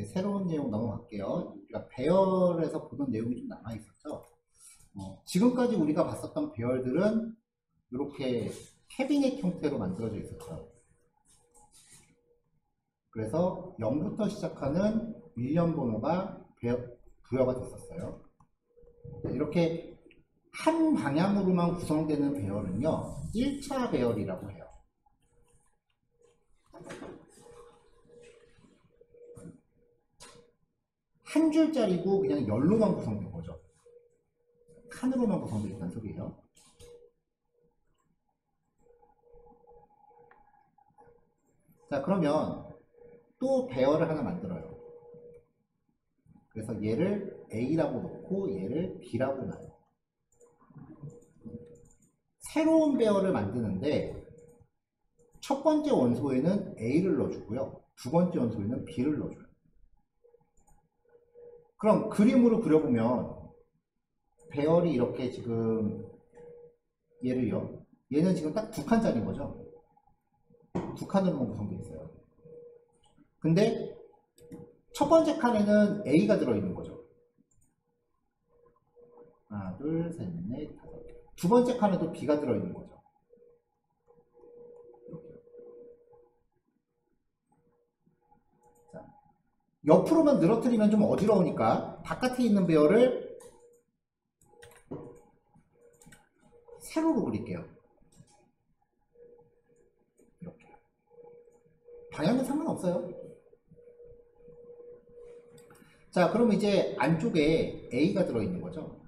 이제 새로운 내용 넘어갈게요. 우리가 배열에서 보던 내용이 좀 남아 있었죠. 지금까지 우리가 봤었던 배열들은 이렇게 캐비넷 형태로 만들어져 있었죠. 그래서 0부터 시작하는 일련 번호가 부여가 됐었어요. 이렇게 한 방향으로만 구성되는 배열은요, 1차 배열이라고 해요. 한 줄짜리고 그냥 열로만 구성된 거죠. 칸으로만 구성되어 있다는 소리예요. 자, 그러면 또 배열을 하나 만들어요. 그래서 얘를 A라고 놓고 얘를 B라고 놔요. 새로운 배열을 만드는데 첫 번째 원소에는 A를 넣어주고요. 두 번째 원소에는 B를 넣어줘요. 그럼 그림으로 그려보면 배열이 이렇게 지금 얘를요. 얘는 지금 딱 두 칸짜리인 거죠. 두 칸으로만 구성되어 있어요. 근데 첫 번째 칸에는 A가 들어있는 거죠. 하나, 둘, 셋, 넷, 다섯. 두 번째 칸에도 B가 들어있는 거죠. 자, 옆으로만 늘어뜨리면 좀 어지러우니까 바깥에 있는 배열을 세로로 그릴게요. 이렇게. 방향은 상관없어요. 자, 그럼 이제 안쪽에 A가 들어있는 거죠.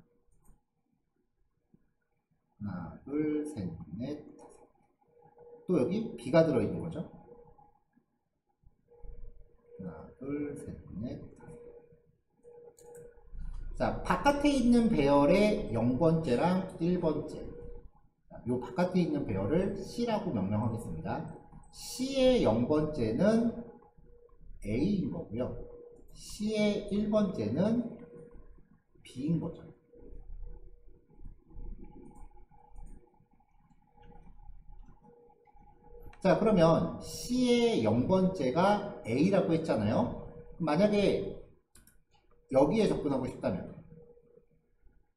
하나, 둘, 셋, 넷, 다섯. 또 여기 B가 들어있는 거죠. 하나, 둘, 셋, 넷, 다섯. 자, 바깥에 있는 배열의 0번째랑 1번째. 이 바깥에 있는 배열을 C라고 명명하겠습니다. C의 0번째는 A인 거고요. C의 1번째는 B인 거죠. 자, 그러면 C의 0번째가 A라고 했잖아요. 만약에 여기에 접근하고 싶다면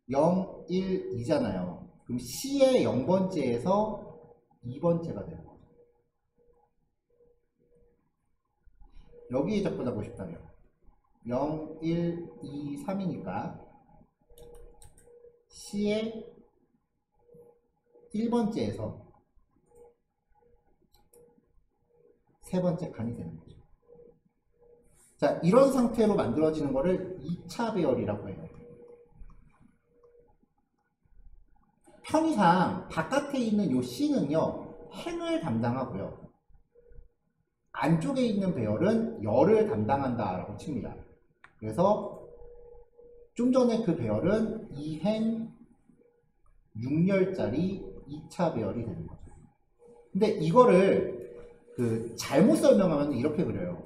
0, 1, 2잖아요. 그럼 C의 0번째에서 2번째가 되는 거죠. 여기에 접근하고 싶다면 0, 1, 2, 3이니까 C의 1번째에서 세 번째 칸이 되는 거죠. 자, 이런 상태로 만들어지는 거를 2차 배열이라고 해요. 편의상 바깥에 있는 요 C는요, 행을 담당하고요. 안쪽에 있는 배열은 열을 담당한다라고 칩니다. 그래서 좀 전에 그 배열은 2행 6열짜리 2차 배열이 되는 거죠. 근데 이거를 잘못 설명하면 이렇게 그려요.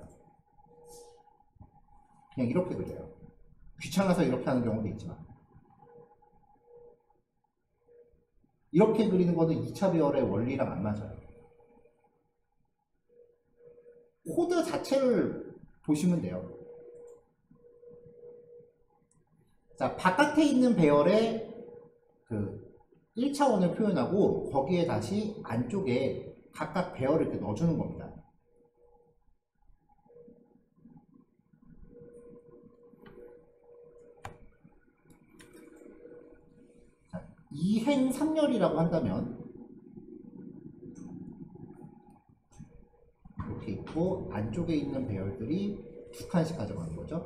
그냥 이렇게 그려요. 귀찮아서 이렇게 하는 경우도 있지만. 이렇게 그리는 거는 2차 배열의 원리랑 안 맞아요. 코드 자체를 보시면 돼요. 자, 바깥에 있는 배열의 1차원을 표현하고 거기에 다시 안쪽에 각각 배열을 이렇게 넣어주는 겁니다. 자, 2행 3열이라고 한다면 이렇게 있고 안쪽에 있는 배열들이 두 칸씩 가져가는 거죠.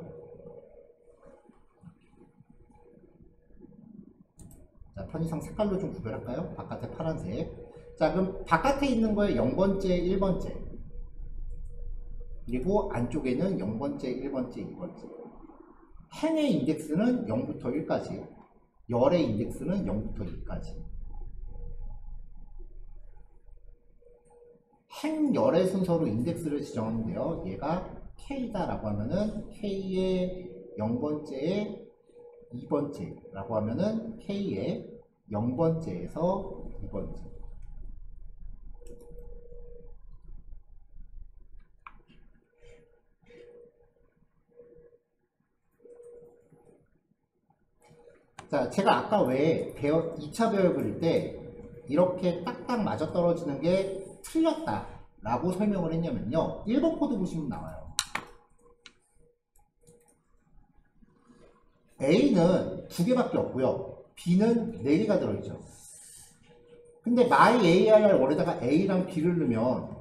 자, 편의상 색깔로 좀 구별할까요? 바깥에 파란색. 자, 그럼 바깥에 있는 거에 0번째, 1번째. 그리고 안쪽에는 0번째, 1번째, 2번째. 행의 인덱스는 0부터 1까지. 열의 인덱스는 0부터 2까지. 행열의 순서로 인덱스를 지정하는데요. 얘가 K다라고 하면은 K의 0번째에 2번째라고 하면은 K의 0번째에서 2번째. 자, 제가 아까 왜 2차 배열 그릴 때 이렇게 딱딱 맞아떨어지는 게 틀렸다 라고 설명을 했냐면요, 1번 코드 보시면 나와요. A는 2개밖에 없고요, B는 4개가 들어있죠. 근데 myARR1에다가 A랑 B를 넣으면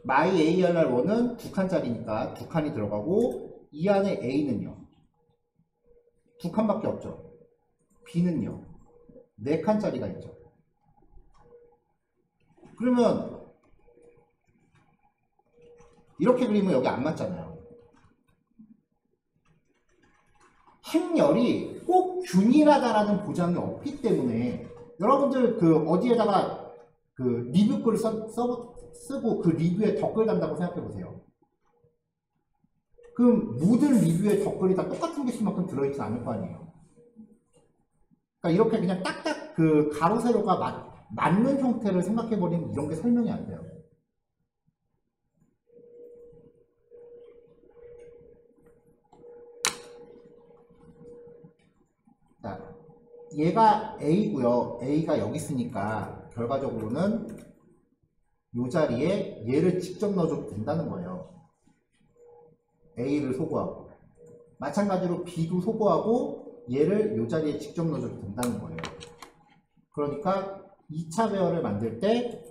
myARR1은 2칸짜리니까 2칸이 들어가고, 이 안에 A는요 2칸밖에 없죠. B는요 4칸짜리가 있죠. 그러면 이렇게 그리면 여기 안 맞잖아요. 행렬이 꼭 균일하다라는 보장이 없기 때문에, 여러분들 그 어디에다가 그 리뷰 글을 쓰고 그 리뷰에 댓글 단다고 생각해 보세요. 그럼 모든 리뷰에 댓글이 다 똑같은 개수만큼 들어있지 않을 거 아니에요. 그러니까 이렇게 그냥 딱딱 그 가로 세로가 맞는 형태를 생각해 버리면 이런 게 설명이 안 돼요. 자, 얘가 A고요. A가 여기 있으니까 결과적으로는 이 자리에 얘를 직접 넣어줘도 된다는 거예요. A를 소거하고, 마찬가지로 B도 소거하고 얘를 이 자리에 직접 넣어줘도 된다는 거예요. 그러니까 2차 배열을 만들 때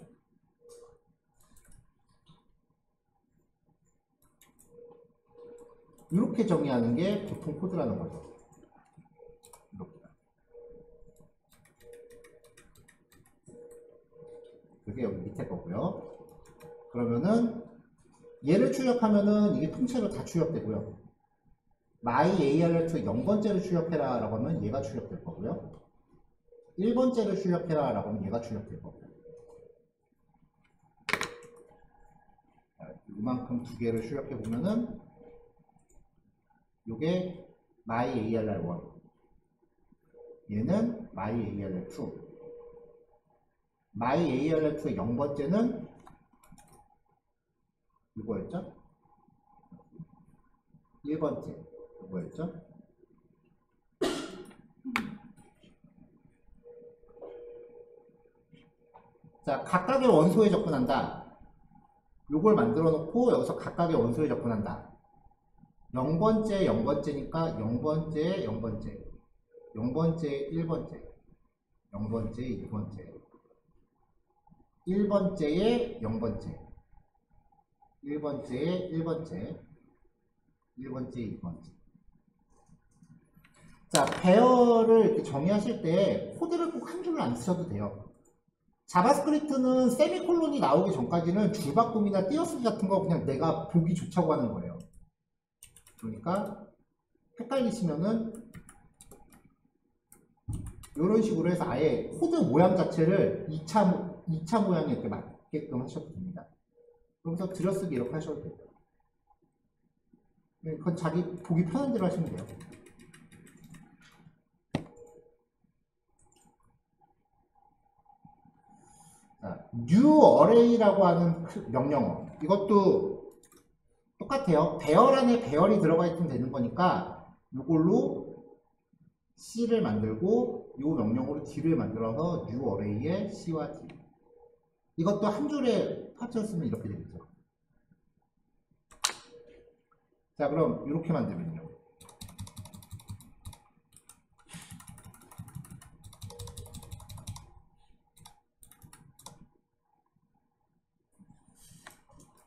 이렇게 정의하는 게 보통 코드라는 거죠. 이렇게. 그게 여기 밑에 거고요. 그러면은 얘를 출력하면은 이게 통째로 다 출력되고요. myARR2 0번째를 출력해라 라고 하면 얘가 출력될 거고요. 1번째를 출력해라 라고 하면 얘가 출력될 거고요. 이만큼 2개를 출력해 보면은 요게 myARR1, 얘는 myARR2. myARR2의 0번째는 이거였죠? 1번째 이거였죠? 자, 각각의 원소에 접근한다. 요걸 만들어 놓고 여기서 각각의 원소에 접근한다. 0번째 0번째니까 0번째 0번째 0번째 1번째 0번째 2번째 1번째에 0번째 1번째에 1번째 1번째 2번째. 자, 배열을 이렇게 정의하실 때 코드를 꼭 한 줄을 안 쓰셔도 돼요. 자바스크립트는 세미콜론이 나오기 전까지는 줄바꿈이나 띄어쓰기 같은 거 그냥 내가 보기 좋자고 하는 거예요. 그러니까 헷갈리시면은 이런 식으로 해서 아예 코드 모양 자체를 2차 모양에 이렇게 맞게끔 하셔도 됩니다. 그러면서 들여쓰기 이렇게 하셔도 돼요. 그건 자기 보기 편한 대로 하시면 돼요. 자, new array라고 하는 명령어, 이것도 똑같아요. 배열 안에 배열이 들어가 있으면 되는 거니까 이걸로 C를 만들고 이 명령어로 D를 만들어서 new array에 C와 D, 이것도 한 줄에 합쳐쓰면 이렇게 되겠죠. 자, 그럼 이렇게 만들면요,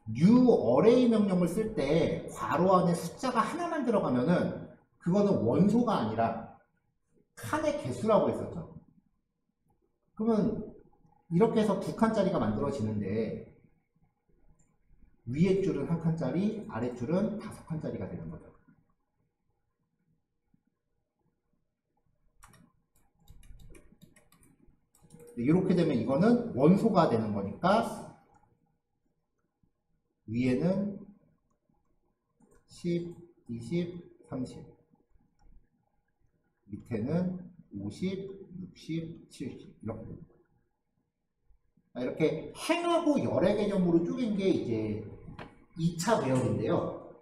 new array 명령을 쓸 때 괄호 안에 숫자가 하나만 들어가면은 그거는 원소가 아니라 칸의 개수라고 했었죠. 그러면 이렇게 해서 2칸짜리가 만들어지는데 위에 줄은 1칸짜리, 아래 줄은 5칸짜리가 되는 거죠. 이렇게 되면 이거는 원소가 되는 거니까 위에는 10, 20, 30, 밑에는 50, 60, 70 이렇게 됩니다. 이렇게 행하고 열의 개념으로 쪼갠 게 이제 2차 배열인데요.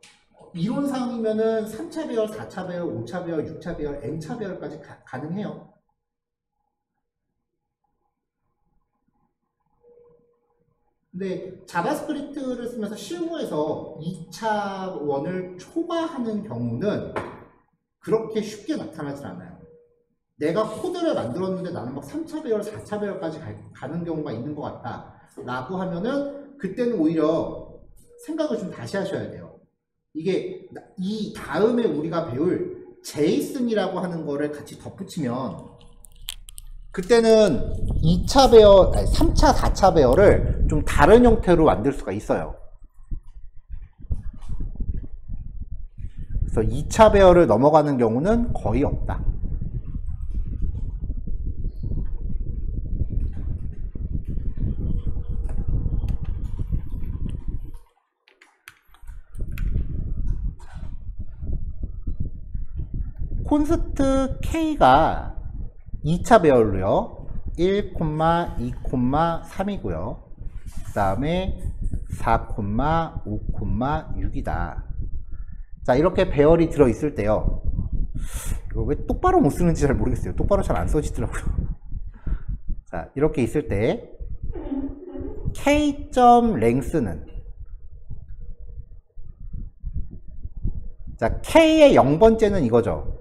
이론상이면은 3차 배열, 4차 배열, 5차 배열, 6차 배열, n차 배열까지 가능해요. 근데 자바스크립트를 쓰면서 실무에서 2차 원을 초과하는 경우는 그렇게 쉽게 나타나질 않아요. 내가 코드를 만들었는데 나는 막 3차 배열, 4차 배열까지 가는 경우가 있는 것 같다 라고 하면은 그때는 오히려 생각을 좀 다시 하셔야 돼요. 이게 이 다음에 우리가 배울 제이슨이라고 하는 거를 같이 덧붙이면 그때는 2차 배열, 아니 3차, 4차 배열을 좀 다른 형태로 만들 수가 있어요. 그래서 2차 배열을 넘어가는 경우는 거의 없다. 콘스트 K가 2차 배열로요. 1, 2, 3이고요. 그 다음에 4, 5, 6이다. 자, 이렇게 배열이 들어있을 때요. 이거 왜 똑바로 못 쓰는지 잘 모르겠어요. 똑바로 잘 안 써지더라고요. 자, 이렇게 있을 때 K.length는 자, K의 0번째는 이거죠.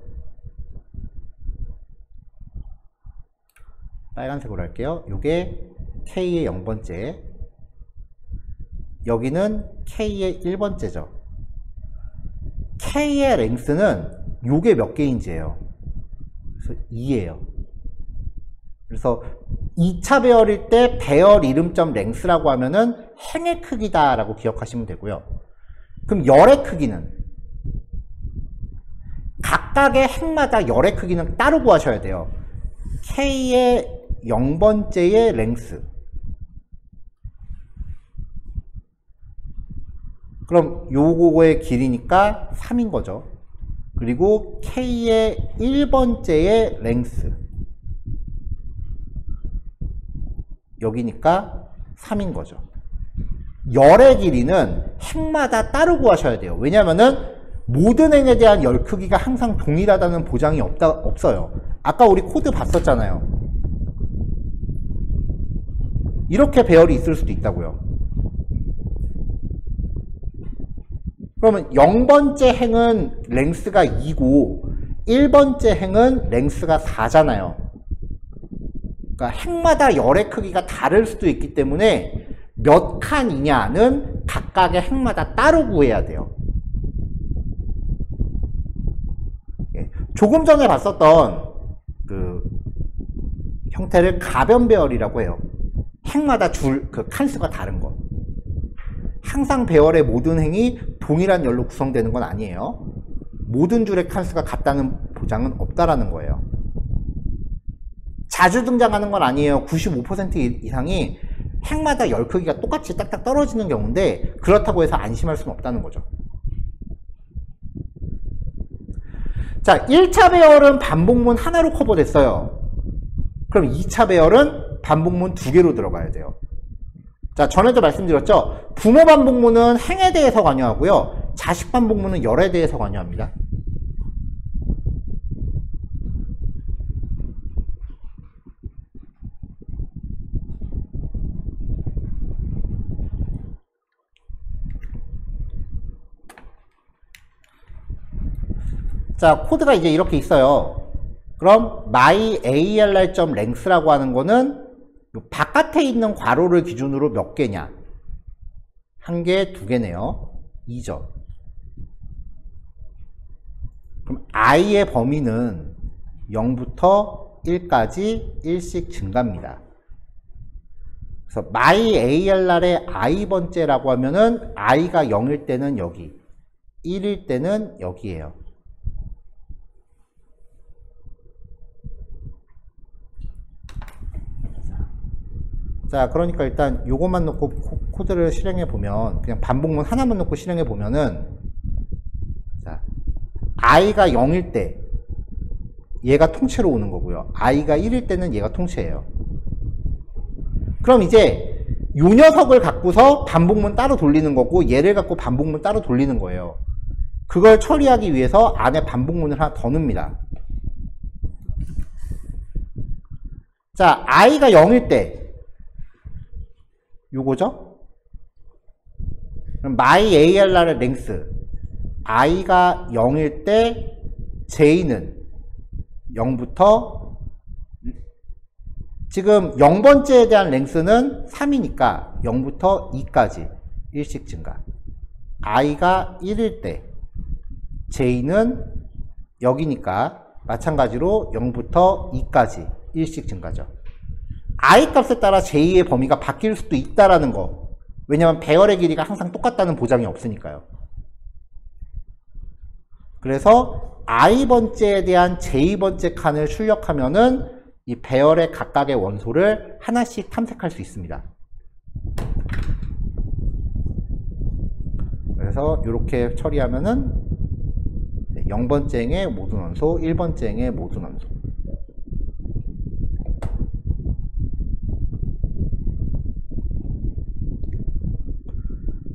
빨간색으로 할게요. 요게 K의 0번째. 여기는 K의 1번째죠. K의 랭스는 요게 몇 개인지예요. 그래서 2예요. 그래서 2차 배열일 때 배열 이름점 랭스라고 하면은 행의 크기다라고 기억하시면 되고요. 그럼 열의 크기는 각각의 행마다 열의 크기는 따로 구하셔야 돼요. K의 0번째의 랭스. 그럼 요거의 길이니까 3인 거죠. 그리고 K의 1번째의 랭스. 여기니까 3인 거죠. 열의 길이는 행마다 따로 구하셔야 돼요. 왜냐면은 모든 행에 대한 열 크기가 항상 동일하다는 보장이 없어요. 아까 우리 코드 봤었잖아요. 이렇게 배열이 있을 수도 있다고요. 그러면 0번째 행은 랭스가 2고 1번째 행은 랭스가 4잖아요. 그러니까 행마다 열의 크기가 다를 수도 있기 때문에 몇 칸이냐는 각각의 행마다 따로 구해야 돼요. 조금 전에 봤었던 그 형태를 가변 배열이라고 해요. 행마다 그 칸수가 다른 거. 항상 배열의 모든 행이 동일한 열로 구성되는 건 아니에요. 모든 줄의 칸수가 같다는 보장은 없다라는 거예요. 자주 등장하는 건 아니에요. 95% 이상이 행마다 열 크기가 똑같이 딱딱 떨어지는 경우인데 그렇다고 해서 안심할 수는 없다는 거죠. 자, 1차 배열은 반복문 하나로 커버됐어요. 그럼 2차 배열은 반복문 2개로 들어가야 돼요. 자, 전에도 말씀드렸죠. 부모 반복문은 행에 대해서 관여하고요. 자식 반복문은 열에 대해서 관여합니다. 자, 코드가 이제 이렇게 있어요. 그럼 myALR.length라고 하는 거는 바깥에 있는 괄호를 기준으로 몇 개냐? 1개, 2개네요. 2죠. 그럼 i의 범위는 0부터 1까지 1씩 증가합니다. 그래서 myALR의 i번째라고 하면은 i가 0일 때는 여기, 1일 때는 여기에요. 자, 그러니까 일단 요것만 놓고 코드를 실행해 보면, 그냥 반복문 하나만 놓고 실행해 보면은, 자, i가 0일 때 얘가 통째로 오는 거고요. i가 1일 때는 얘가 통째예요. 그럼 이제 요 녀석을 갖고서 반복문 따로 돌리는 거고 얘를 갖고 반복문 따로 돌리는 거예요. 그걸 처리하기 위해서 안에 반복문을 하나 더 넣습니다. 자, i가 0일 때 요거죠? 그럼 myALR의 랭스 i가 0일 때 j는 0부터 지금 0번째에 대한 랭스는 3이니까 0부터 2까지 1씩 증가. i가 1일 때 j는 여기니까 마찬가지로 0부터 2까지 1씩 증가죠. i 값에 따라 j의 범위가 바뀔 수도 있다라는 거. 왜냐하면 배열의 길이가 항상 똑같다는 보장이 없으니까요. 그래서 i번째에 대한 j번째 칸을 출력하면은 이 배열의 각각의 원소를 하나씩 탐색할 수 있습니다. 그래서 이렇게 처리하면은 0번째 행의 모든 원소, 1번째 행의 모든 원소.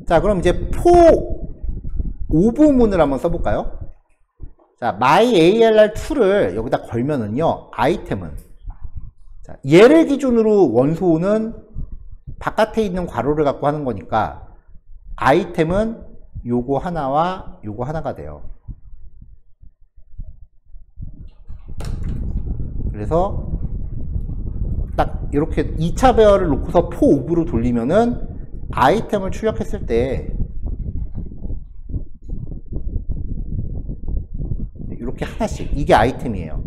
자, 그럼 이제 오브문을 한번 써볼까요? 자, myALR2를 여기다 걸면은요, 아이템은. 자, 얘를 기준으로 원소는 바깥에 있는 괄호를 갖고 하는 거니까, 아이템은 요거 하나와 요거 하나가 돼요. 그래서 딱 이렇게 2차 배열을 놓고서 오브로 돌리면은 아이템을 출력했을 때 이렇게 하나씩 이게 아이템이에요.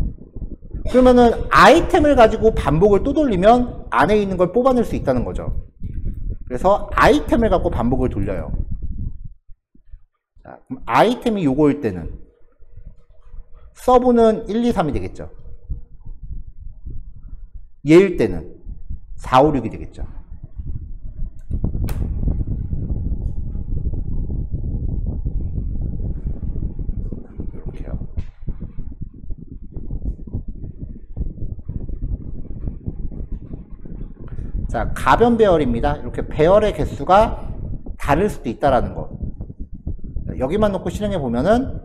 그러면은 아이템을 가지고 반복을 또 돌리면 안에 있는 걸 뽑아낼 수 있다는 거죠. 그래서 아이템을 갖고 반복을 돌려요. 자, 그럼 아이템이 요거일 때는 서브는 1, 2, 3이 되겠죠. 얘일 때는 4, 5, 6이 되겠죠. 이렇게요. 자, 가변 배열입니다. 이렇게 배열의 개수가 다를 수도 있다라는 거. 여기만 놓고 실행해 보면은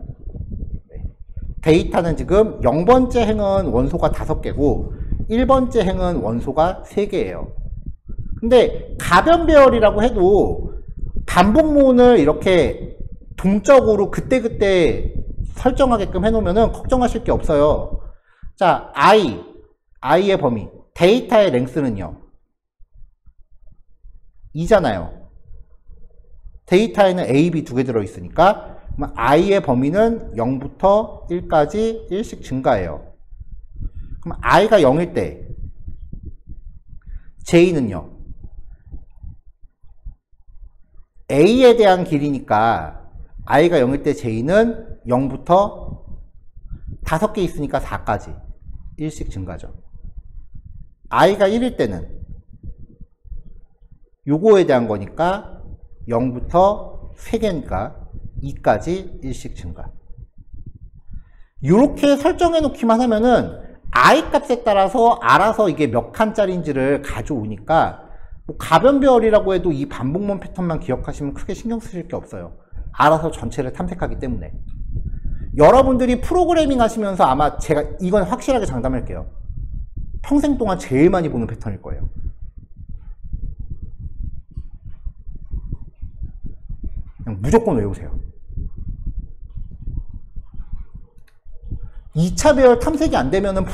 데이터는 지금 0번째 행은 원소가 5개고 1번째 행은 원소가 3개예요. 근데 가변 배열이라고 해도 반복문을 이렇게 동적으로 그때그때 설정하게끔 해놓으면 걱정하실 게 없어요. 자, i의 범위, 데이터의 랭스는요 2잖아요. 데이터에는 A, B 2개 들어있으니까 i의 범위는 0부터 1까지 1씩 증가해요. 그럼 i가 0일 때 j는요 a에 대한 길이니까 i가 0일 때 j는 0부터 5개 있으니까 4까지 1씩 증가죠. i가 1일 때는 요거에 대한 거니까 0부터 3개니까 2까지 1씩 증가. 이렇게 설정해 놓기만 하면은 i 값에 따라서 알아서 이게 몇 칸짜리인지를 가져오니까 뭐 가변 배열이라고 해도 이 반복문 패턴만 기억하시면 크게 신경 쓰실 게 없어요. 알아서 전체를 탐색하기 때문에. 여러분들이 프로그래밍 하시면서 아마 제가 이건 확실하게 장담할게요. 평생 동안 제일 많이 보는 패턴일 거예요. 그냥 무조건 외우세요. 2차 배열 탐색이 안 되면은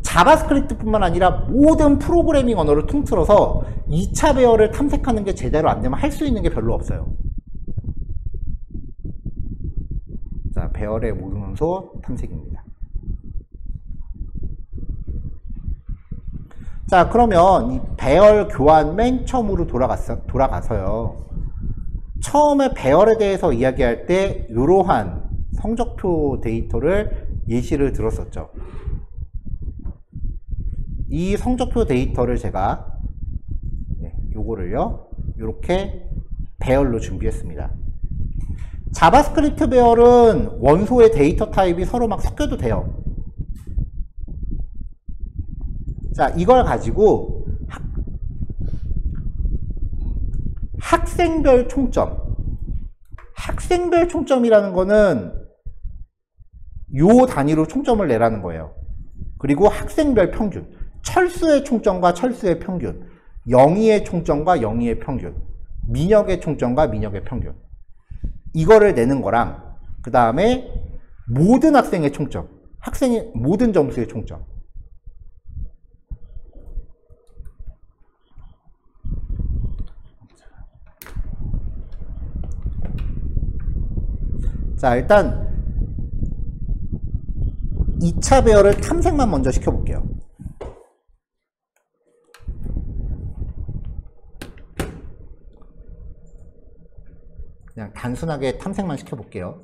자바스크립트뿐만 아니라 모든 프로그래밍 언어를 통틀어서 2차 배열을 탐색하는 게 제대로 안 되면 할 수 있는 게 별로 없어요. 자, 배열의 모든 원소 탐색입니다. 자, 그러면 이 배열 교환 맨 처음으로 돌아가서요. 처음에 배열에 대해서 이야기할 때 이러한 성적표 데이터를 예시를 들었었죠. 이 성적표 데이터를 제가 요거를요 이렇게 배열로 준비했습니다. 자바스크립트 배열은 원소의 데이터 타입이 서로 막 섞여도 돼요. 자, 이걸 가지고 학생별 총점, 학생별 총점이라는 거는 요 단위로 총점을 내라는 거예요. 그리고 학생별 평균, 철수의 총점과 철수의 평균, 영희의 총점과 영희의 평균, 민혁의 총점과 민혁의 평균, 이거를 내는 거랑 그 다음에 모든 학생의 총점, 학생의 모든 점수의 총점. 자, 일단 2차 배열을 탐색만 먼저 시켜볼게요. 그냥 단순하게 탐색만 시켜볼게요.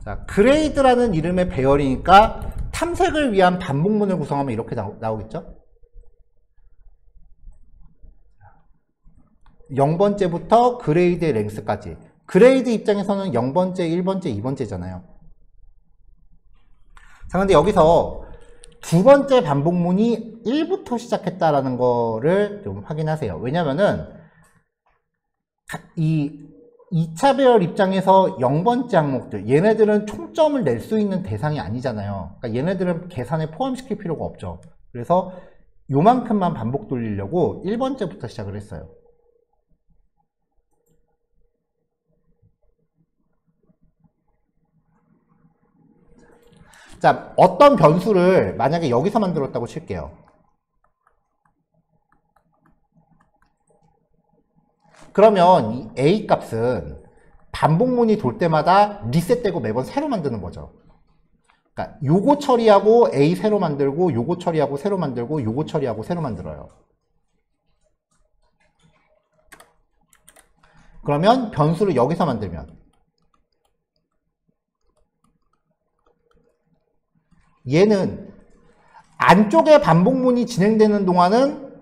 자, 그레이드라는 이름의 배열이니까 탐색을 위한 반복문을 구성하면 이렇게 나오겠죠? 0번째부터 그레이드의 랭스까지. 그레이드 입장에서는 0번째, 1번째, 2번째잖아요. 자, 근데 여기서 두 번째 반복문이 1부터 시작했다라는 거를 좀 확인하세요. 왜냐면은 이 2차 배열 입장에서 0번째 항목들, 얘네들은 총점을 낼 수 있는 대상이 아니잖아요. 그러니까 얘네들은 계산에 포함시킬 필요가 없죠. 그래서 요만큼만 반복 돌리려고 1번째부터 시작을 했어요. 자, 어떤 변수를 만약에 여기서 만들었다고 칠게요. 그러면 이 A 값은 반복문이 돌 때마다 리셋되고 매번 새로 만드는 거죠. 그러니까 요거 처리하고 A 새로 만들고, 요거 처리하고 새로 만들고, 요거 처리하고 새로 만들어요. 그러면 변수를 여기서 만들면 얘는 안쪽에 반복문이 진행되는 동안은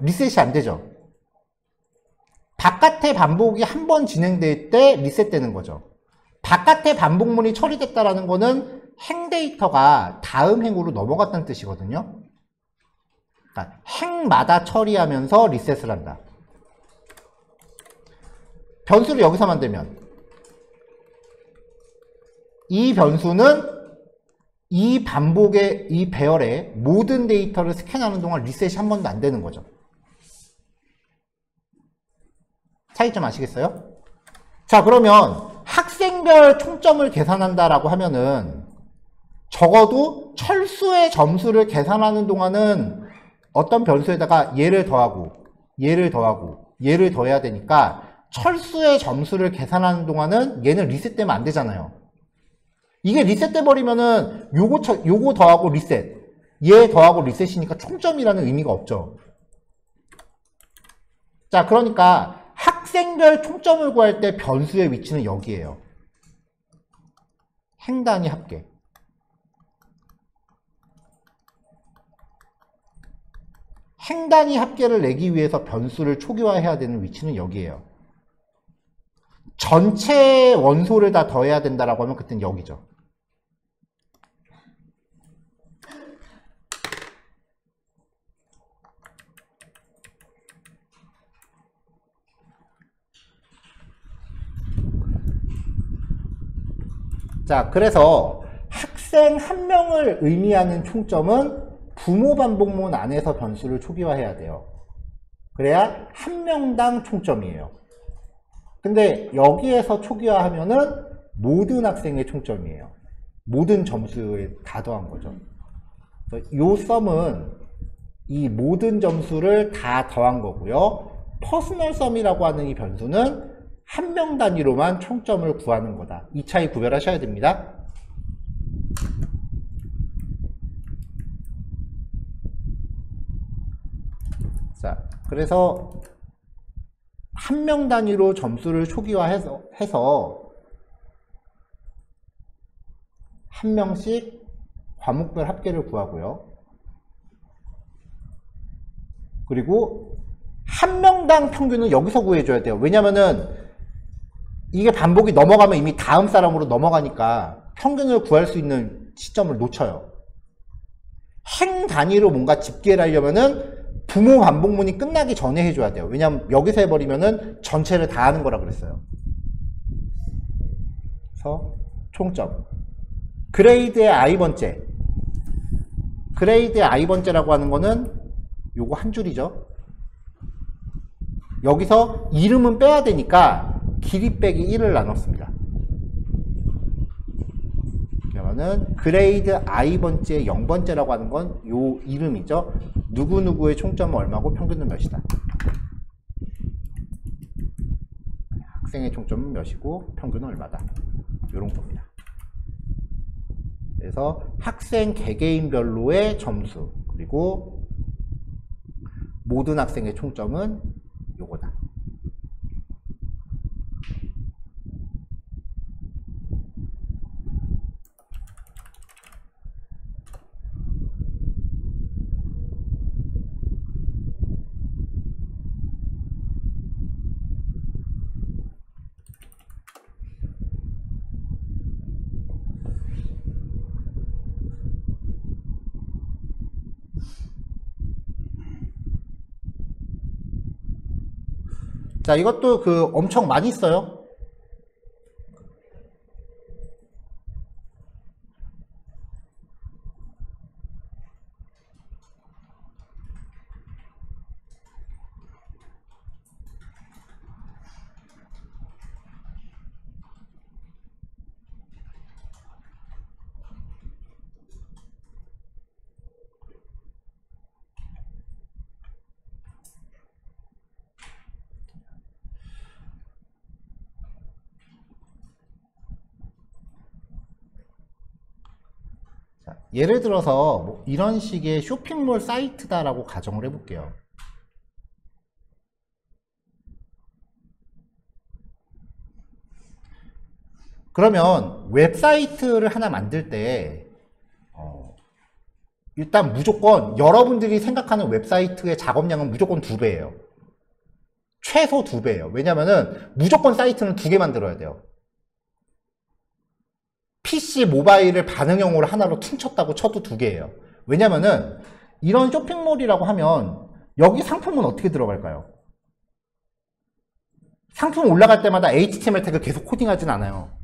리셋이 안 되죠. 바깥의 반복이 한 번 진행될 때 리셋되는 거죠. 바깥의 반복문이 처리됐다라는 거는 행 데이터가 다음 행으로 넘어갔다는 뜻이거든요. 그러니까 행마다 처리하면서 리셋을 한다. 변수를 여기서 만들면 이 변수는 이 반복의 이 배열의 모든 데이터를 스캔하는 동안 리셋이 한 번도 안 되는 거죠. 차이점 아시겠어요? 자, 그러면 학생별 총점을 계산한다라고 하면은 적어도 철수의 점수를 계산하는 동안은 어떤 변수에다가 얘를 더하고 얘를 더하고 얘를 더해야 되니까 철수의 점수를 계산하는 동안은 얘는 리셋되면 안 되잖아요. 이게 리셋돼 버리면은 요거 더하고 리셋, 얘 더하고 리셋이니까 총점이라는 의미가 없죠. 자, 그러니까 학생별 총점을 구할 때 변수의 위치는 여기에요. 행 단위 합계. 행 단위 합계를 내기 위해서 변수를 초기화해야 되는 위치는 여기에요. 전체 원소를 다 더해야 된다라고 하면 그때는 여기죠. 자, 그래서 학생 한 명을 의미하는 총점은 부모 반복문 안에서 변수를 초기화해야 돼요. 그래야 한 명당 총점이에요. 근데 여기에서 초기화하면은 모든 학생의 총점이에요. 모든 점수에 다 더한 거죠. 이 썸은 이 모든 점수를 다 더한 거고요. 퍼스널 썸이라고 하는 이 변수는 한 명 단위로만 총점을 구하는 거다. 이 차이 구별하셔야 됩니다. 자, 그래서 한 명 단위로 점수를 초기화해서 한 명씩 과목별 합계를 구하고요. 그리고 한 명당 평균은 여기서 구해줘야 돼요. 왜냐면은 이게 반복이 넘어가면 이미 다음 사람으로 넘어가니까 평균을 구할 수 있는 시점을 놓쳐요. 행 단위로 뭔가 집계를 하려면은 부모 반복문이 끝나기 전에 해줘야 돼요. 왜냐면 여기서 해버리면은 전체를 다 하는 거라 그랬어요. 그래서 총점. 그레이드의 i번째. 그레이드의 i번째라고 하는 거는 요거 한 줄이죠. 여기서 이름은 빼야 되니까 길이 빼기 1을 나눴습니다. 그러면은 그레이드 i번째 0번째라고 하는 건 요 이름이죠. 누구누구의 총점은 얼마고 평균은 몇이다. 학생의 총점은 몇이고 평균은 얼마다. 요런 겁니다. 그래서 학생 개개인별로의 점수 그리고 모든 학생의 총점은 요거다. 자, 이것도 엄청 많이 써요. 자, 예를 들어서 뭐 이런 식의 쇼핑몰 사이트다라고 가정을 해볼게요. 그러면 웹사이트를 하나 만들 때 일단 무조건 여러분들이 생각하는 웹사이트의 작업량은 무조건 2배예요. 최소 2배예요. 왜냐면은 무조건 사이트는 2개 만들어야 돼요. PC, 모바일을 반응형으로 하나로 퉁쳤다고 쳐도 2개예요. 왜냐면은 이런 쇼핑몰이라고 하면 여기 상품은 어떻게 들어갈까요? 상품 올라갈 때마다 HTML 태그 계속 코딩하진 않아요.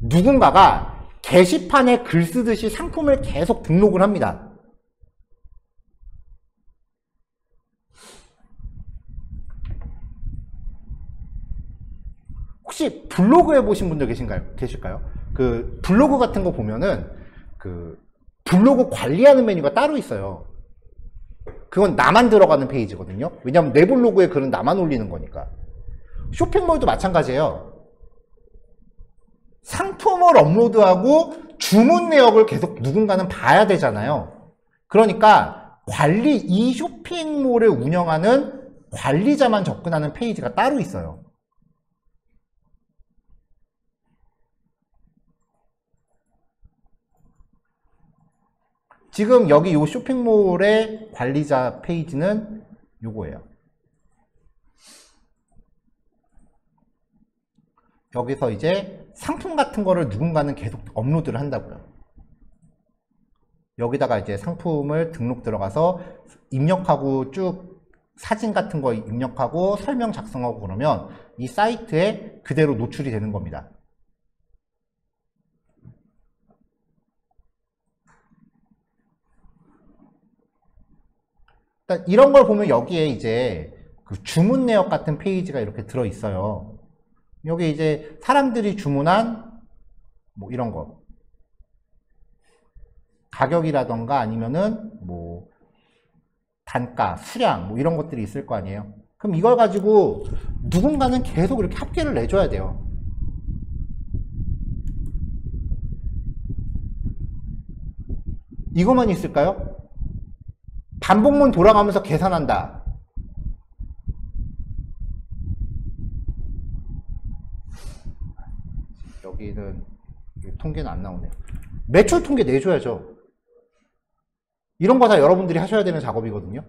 누군가가 게시판에 글 쓰듯이 상품을 계속 등록을 합니다. 혹시 블로그 해보신 분들 계실까요? 그 블로그 같은 거 보면은 그 블로그 관리하는 메뉴가 따로 있어요. 그건 나만 들어가는 페이지거든요. 왜냐면 내 블로그에 글은 나만 올리는 거니까. 쇼핑몰도 마찬가지예요. 상품을 업로드하고 주문 내역을 계속 누군가는 봐야 되잖아요. 그러니까 이 쇼핑몰을 운영하는 관리자만 접근하는 페이지가 따로 있어요. 지금 여기 이 쇼핑몰의 관리자 페이지는 요거예요. 여기서 이제 상품 같은 거를 누군가는 계속 업로드를 한다고요. 여기다가 이제 상품을 등록 들어가서 입력하고 쭉 사진 같은 거 입력하고 설명 작성하고 그러면 이 사이트에 그대로 노출이 되는 겁니다. 이런 걸 보면 여기에 이제 그 주문 내역 같은 페이지가 이렇게 들어 있어요. 여기 이제 사람들이 주문한 뭐 이런 거 가격이라던가 아니면은 뭐 단가, 수량 뭐 이런 것들이 있을 거 아니에요. 그럼 이걸 가지고 누군가는 계속 이렇게 합계를 내줘야 돼요. 이것만 있을까요? 반복문 돌아가면서 계산한다. 여기는 통계는 안 나오네요. 매출 통계 내줘야죠. 이런 거 다 여러분들이 하셔야 되는 작업이거든요.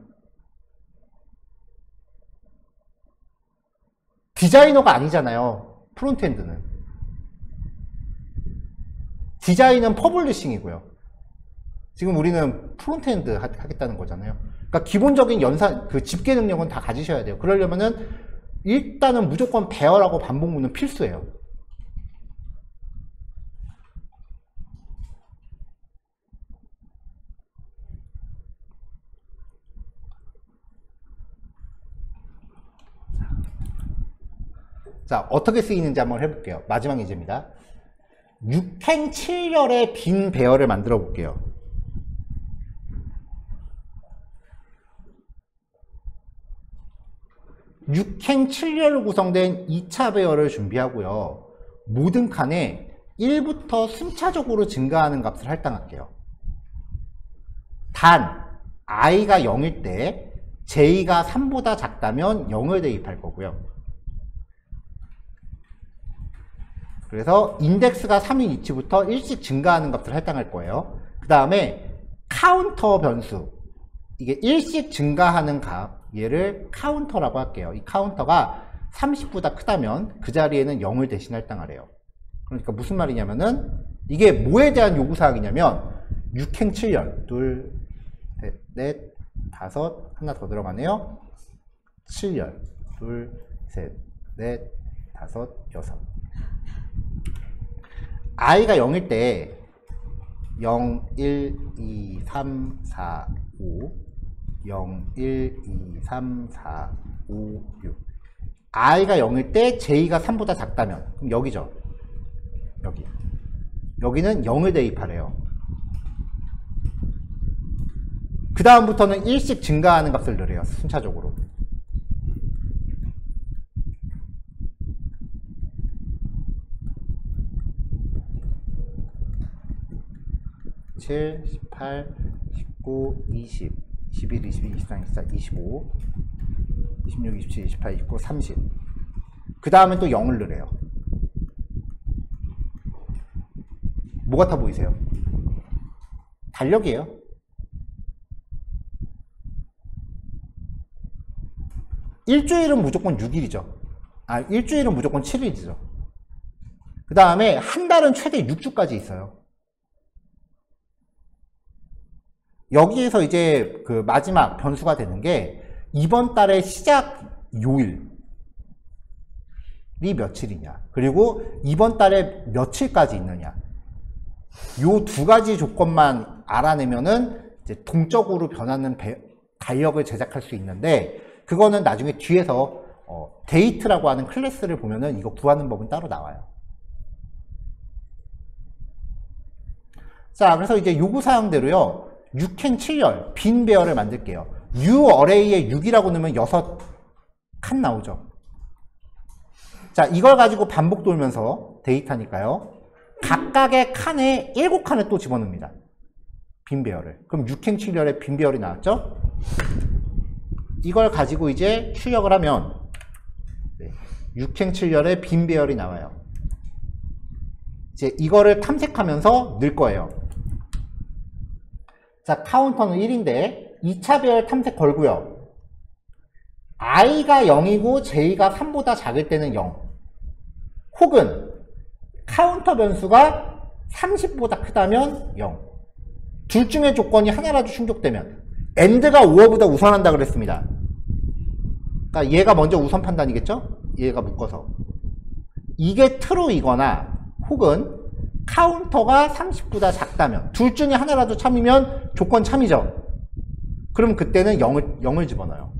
디자이너가 아니잖아요. 프론트엔드는. 디자인은 퍼블리싱이고요. 지금 우리는 프론트엔드 하겠다는 거잖아요. 그러니까 기본적인 그 집계 능력은 다 가지셔야 돼요. 그러려면은 일단은 무조건 배열하고 반복문은 필수예요. 자, 어떻게 쓰이는지 한번 해볼게요. 마지막 예제입니다. 6행 7열의 빈 배열을 만들어 볼게요. 6행 7열로 구성된 2차 배열을 준비하고요. 모든 칸에 1부터 순차적으로 증가하는 값을 할당할게요. 단 i가 0일 때 j가 3보다 작다면 0을 대입할 거고요. 그래서 인덱스가 3인 위치부터 1씩 증가하는 값을 할당할 거예요. 그 다음에 카운터 변수, 이게 1씩 증가하는 값, 얘를 카운터라고 할게요. 이 카운터가 30보다 크다면 그 자리에는 0을 대신 할당하래요. 그러니까 무슨 말이냐면은 이게 뭐에 대한 요구사항이냐면 6행 7열, 둘, 넷, 다섯, 하나 더 들어가네요. 7열, 둘, 셋, 넷, 다섯, 여섯. i가 0일 때 0, 1, 2, 3, 4, 5 0, 1, 2, 3, 4, 5, 6 i가 0일 때 j가 3보다 작다면 그럼 여기죠. 여기는 0을 대입하래요. 그 다음부터는 1씩 증가하는 값을 넣으래요. 순차적으로. (7, 18, 19, 20, 21, 22, 23, 24, 25, 26, 27, 28, 29, 30. 그 다음에 또 0을 넣으래요. 뭐 같아 보이세요? 달력이에요. 일주일은 무조건 6일이죠. 일주일은 무조건 7일이죠. 그 다음에 한 달은 최대 6주까지 있어요. 여기에서 이제 그 마지막 변수가 되는 게 이번 달의 시작 요일이 며칠이냐, 그리고 이번 달에 며칠까지 있느냐. 요 두 가지 조건만 알아내면은 이제 동적으로 변하는 달력을 제작할 수 있는데, 그거는 나중에 뒤에서 데이트라고 하는 클래스를 보면은 이거 구하는 법은 따로 나와요. 자, 그래서 이제 요구사항대로요. 6행 7열 빈 배열을 만들게요. U 어레이에 6이라고 넣으면 6칸 나오죠. 자, 이걸 가지고 반복 돌면서 데이터니까요. 각각의 칸에 7칸을 또 집어넣습니다. 빈 배열을. 그럼 6행 7열에 빈 배열이 나왔죠? 이걸 가지고 이제 출력을 하면 6행 7열에 빈 배열이 나와요. 이제 이거를 탐색하면서 넣을 거예요. 자, 카운터는 1인데 2차 배열 탐색 걸고요. i가 0이고 j가 3보다 작을 때는 0. 혹은 카운터 변수가 30보다 크다면 0. 둘 중에 조건이 하나라도 충족되면, AND가 5어보다 우선한다 그랬습니다. 그러니까 얘가 먼저 우선 판단이겠죠? 얘가 묶어서. 이게 true이거나 혹은 카운터가 30보다 작다면, 둘 중에 하나라도 참이면 조건 참이죠. 그럼 그때는 0을 집어넣어요.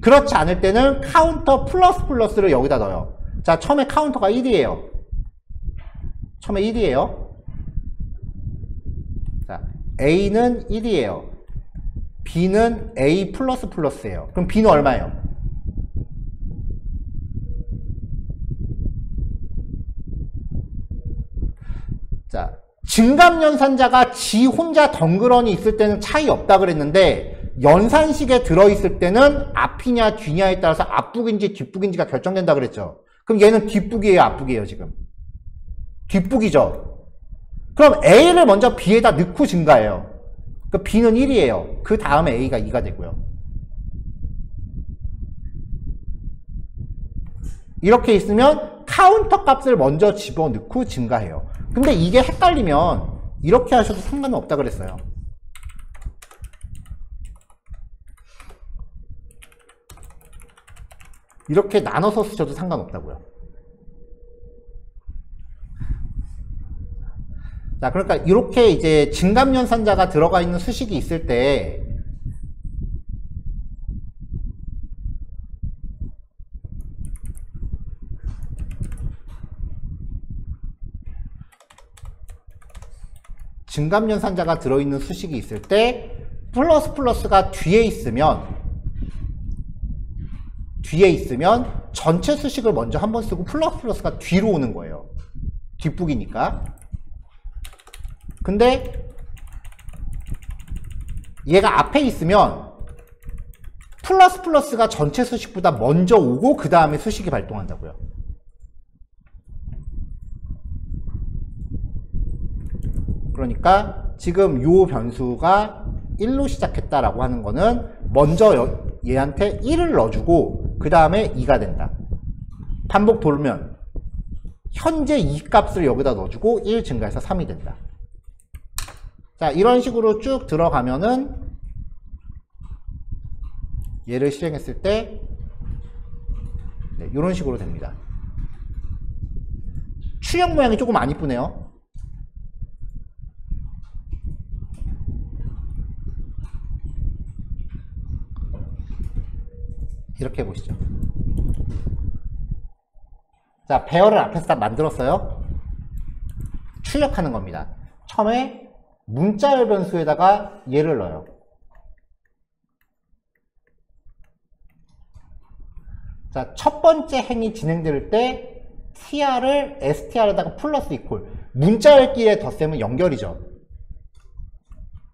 그렇지 않을 때는 카운터 플러스를 여기다 넣어요. 자, 처음에 카운터가 1이에요. 처음에 1이에요. 자, A는 1이에요. B는 A 플러스예요. 그럼 B는 얼마예요? 자, 증감연산자가 지 혼자 덩그러니 있을 때는 차이 없다 그랬는데, 연산식에 들어있을 때는 앞이냐 뒤냐에 따라서 앞북인지 뒷북인지가 결정된다 그랬죠. 그럼 얘는 뒷북이에요, 앞북이에요, 지금? 뒷북이죠. 그럼 A를 먼저 B에다 넣고 증가해요. 그 B는 1이에요. 그 다음에 A가 2가 되고요. 이렇게 있으면 카운터 값을 먼저 집어넣고 증가해요. 근데 이게 헷갈리면 이렇게 하셔도 상관은 없다 그랬어요. 이렇게 나눠서 쓰셔도 상관없다고요. 자, 그러니까 이렇게 이제 증감연산자가 들어가 있는 수식이 있을 때 증감연산자가 들어있는 수식이 있을 때 플러스 플러스가 뒤에 있으면 전체 수식을 먼저 한번 쓰고 플러스 플러스가 뒤로 오는 거예요. 뒷북이니까. 근데 얘가 앞에 있으면 플러스 플러스가 전체 수식보다 먼저 오고 그 다음에 수식이 발동한다고요. 그러니까 지금 요 변수가 1로 시작했다라고 하는 거는 먼저 얘한테 1을 넣어주고 그 다음에 2가 된다. 반복 돌면 현재 2 값을 여기다 넣어주고 1 증가해서 3이 된다. 자, 이런 식으로 쭉 들어가면은 얘를 실행했을 때 네, 이런 식으로 됩니다. 추형 모양이 조금 안 이쁘네요. 이렇게 해보시죠. 자, 배열을 앞에서 다 만들었어요. 출력하는 겁니다. 처음에 문자열 변수에다가 얘를 넣어요. 자, 첫 번째 행이 진행될 때 tr을 str에다가 플러스 이퀄, 문자열끼리의 덧셈은 연결이죠.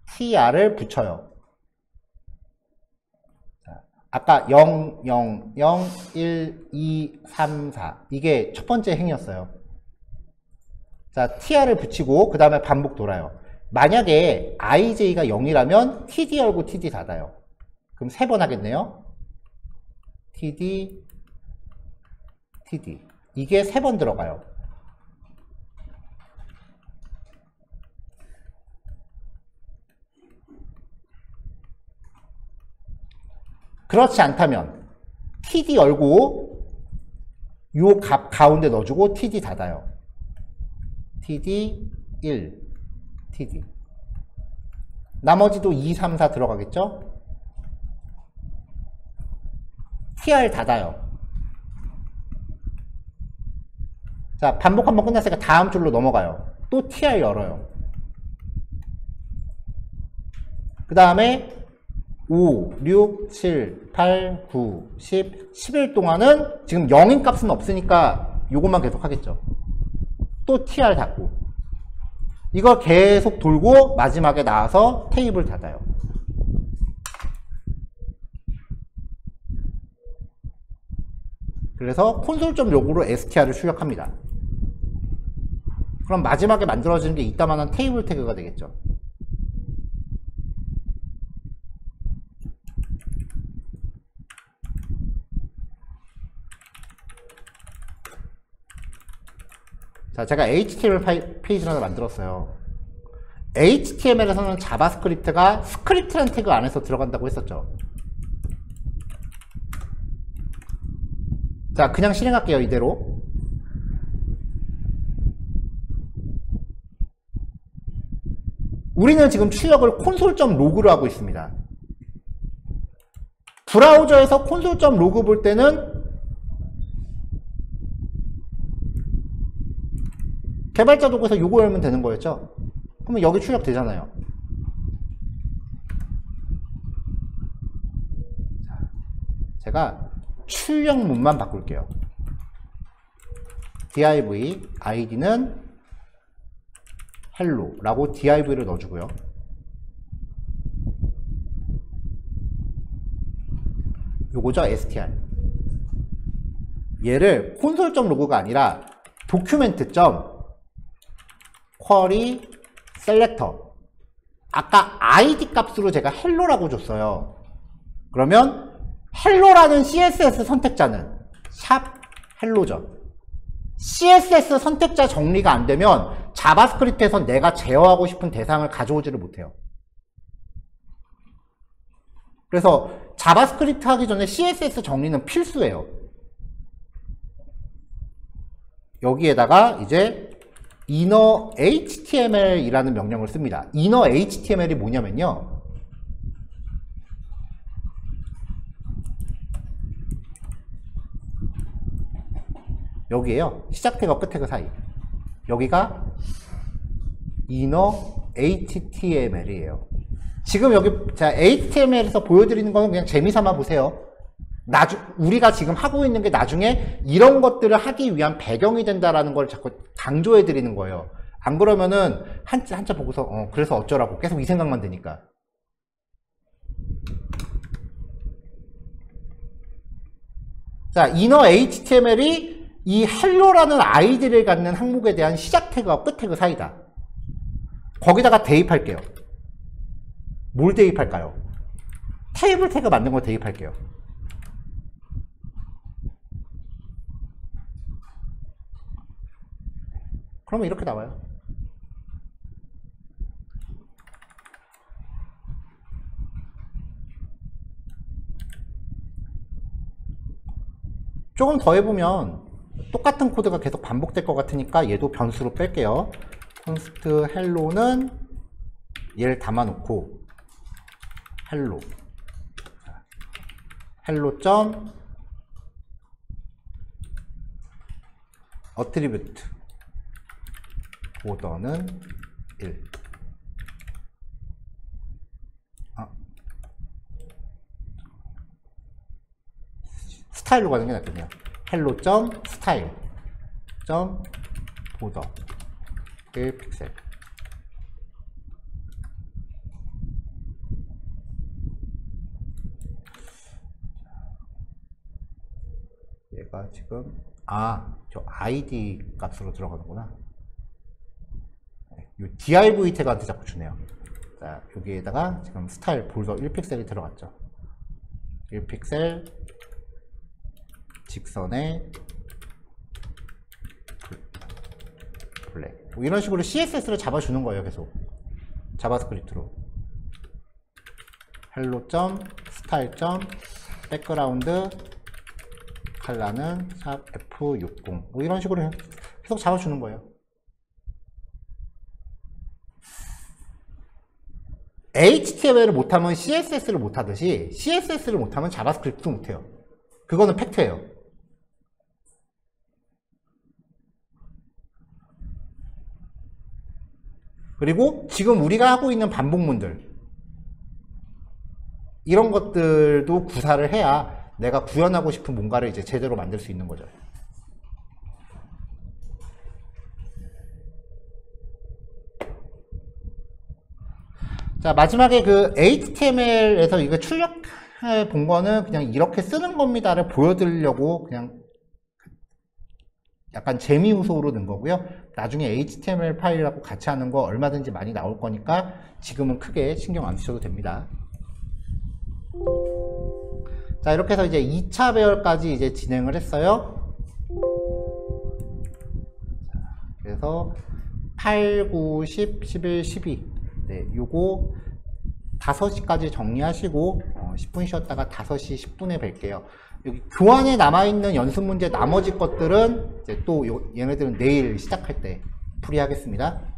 tr를 붙여요. 아까 0, 0, 0, 1, 2, 3, 4 이게 첫 번째 행이었어요. 자, tr를 붙이고 그 다음에 반복 돌아요. 만약에 ij가 0이라면 td 열고 td 닫아요. 그럼 3번 하겠네요. td, td 이게 3번 들어가요. 그렇지 않다면 td 열고 요 값 가운데 넣어주고 td 닫아요. td 1, td 나머지도 2, 3, 4 들어가겠죠? tr 닫아요. 자, 반복 한번 끝났으니까 다음 줄로 넘어가요. 또 tr 열어요. 그 다음에 5, 6, 7, 8, 9, 10, 11 동안은 지금 0인 값은 없으니까 요것만 계속 하겠죠. 또 tr 닫고 이걸 계속 돌고 마지막에 나와서 테이블 닫아요. 그래서 콘솔.log로 str을 출력합니다. 그럼 마지막에 만들어지는 게 이따만한 테이블 태그가 되겠죠. 자, 제가 HTML 페이지를 하나 만들었어요. HTML에서는 자바스크립트가 스크립트라는 태그 안에서 들어간다고 했었죠. 자, 그냥 실행할게요. 이대로. 우리는 지금 출력을 콘솔.log로 하고 있습니다. 브라우저에서 콘솔.log 볼 때는 개발자 도구에서 요거 열면 되는 거였죠? 그러면 여기 출력 되잖아요. 자, 제가 출력문만 바꿀게요. div id는 hello 라고 div를 넣어주고요. 요거죠, str. 얘를 콘솔.log가 아니라 도큐멘트. 쿼리 셀렉터. 아까 id 값으로 제가 hello라고 줬어요. 그러면 hello라는 css 선택자는 샵 hello죠. css 선택자 정리가 안 되면 자바스크립트에서 내가 제어하고 싶은 대상을 가져오지를 못해요. 그래서 자바스크립트 하기 전에 CSS 정리는 필수예요. 여기에다가 이제 inner html이라는 명령을 씁니다. inner html이 뭐냐면요, 여기에요. 시작 태그와 끝 태그 사이. 여기가 inner html이에요. 지금 여기 자 HTML에서 보여드리는 거는 그냥 재미삼아 보세요. 우리가 지금 하고 있는 게 나중에 이런 것들을 하기 위한 배경이 된다라는 걸 자꾸 강조해 드리는 거예요. 안 그러면은 한자 보고서 그래서 어쩌라고 계속 이 생각만 드니까. 자, inner HTML이 이 hello라는 아이디를 갖는 항목에 대한 시작 태그와 끝 태그 사이다. 거기다가 대입할게요. 뭘 대입할까요? 테이블 태그 만든 걸 대입할게요. 그러면 이렇게 나와요. 조금 더 해보면 똑같은 코드가 계속 반복될 것 같으니까 얘도 변수로 뺄게요. const hello는 얘를 담아놓고 hello attribute border는 1. 스타일로 가는 게 낫겠네요. hello.style border 1픽셀. 얘가 지금 저 id 값으로 들어가는구나. 이 div 태그한테 자꾸 주네요. 자, 여기에다가 지금 스타일 볼더 1픽셀이 들어갔죠. 1픽셀 직선에 블랙. 뭐 이런 식으로 CSS를 잡아주는 거예요. 계속 자바스크립트로 hello.style.background 컬러는 샵 F60 뭐 이런 식으로 계속 잡아주는 거예요. HTML을 못하면 CSS를 못하듯이 CSS를 못하면 자바스크립트도 못해요. 그거는 팩트예요. 그리고 지금 우리가 하고 있는 반복문들 이런 것들도 구사를 해야 내가 구현하고 싶은 뭔가를 이제 제대로 만들 수 있는 거죠. 자, 마지막에 그 HTML에서 이거 출력해 본 거는 그냥 이렇게 쓰는 겁니다를 보여드리려고 그냥 약간 재미 요소로 넣은 거고요. 나중에 HTML 파일하고 같이 하는 거 얼마든지 많이 나올 거니까 지금은 크게 신경 안 쓰셔도 됩니다. 자, 이렇게 해서 이제 2차 배열까지 이제 진행을 했어요. 자, 그래서 8, 9, 10, 11, 12. 네, 요거 5시까지 정리하시고 10분 쉬었다가 5시 10분에 뵐게요. 여기 교환에 남아있는 연습 문제 나머지 것들은 이제 또 얘네들은 내일 시작할 때 풀이하겠습니다.